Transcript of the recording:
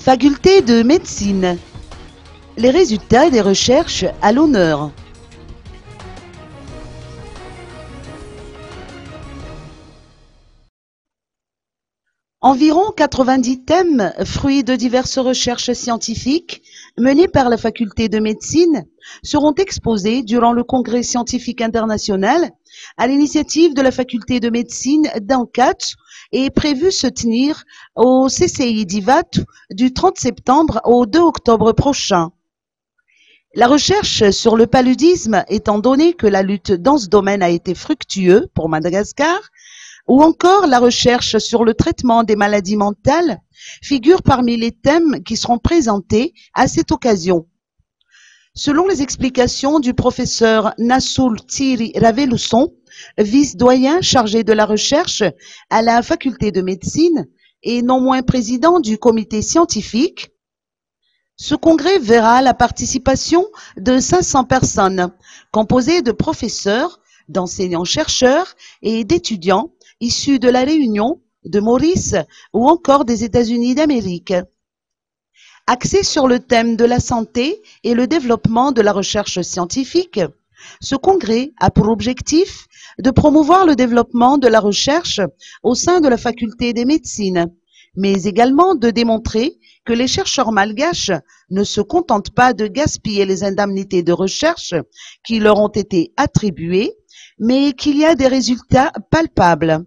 Faculté de médecine. Les résultats des recherches à l'honneur. Environ 90 thèmes, fruits de diverses recherches scientifiques menées par la faculté de médecine, seront exposés durant le congrès scientifique international à l'initiative de la faculté de médecine d'Ankach et prévu se tenir au CCI d'Ivat du 30 septembre au 2 octobre prochain. La recherche sur le paludisme, étant donné que la lutte dans ce domaine a été fructueuse pour Madagascar, ou encore la recherche sur le traitement des maladies mentales, figurent parmi les thèmes qui seront présentés à cette occasion. Selon les explications du professeur Nassoul Thiri Ravelousson, vice-doyen chargé de la recherche à la faculté de médecine et non moins président du comité scientifique, ce congrès verra la participation de 500 personnes, composées de professeurs, d'enseignants-chercheurs et d'étudiants issus de la Réunion, de Maurice ou encore des États-Unis d'Amérique. Axé sur le thème de la santé et le développement de la recherche scientifique, ce congrès a pour objectif de promouvoir le développement de la recherche au sein de la faculté des médecines, mais également de démontrer que les chercheurs malgaches ne se contentent pas de gaspiller les indemnités de recherche qui leur ont été attribuées, mais qu'il y a des résultats palpables.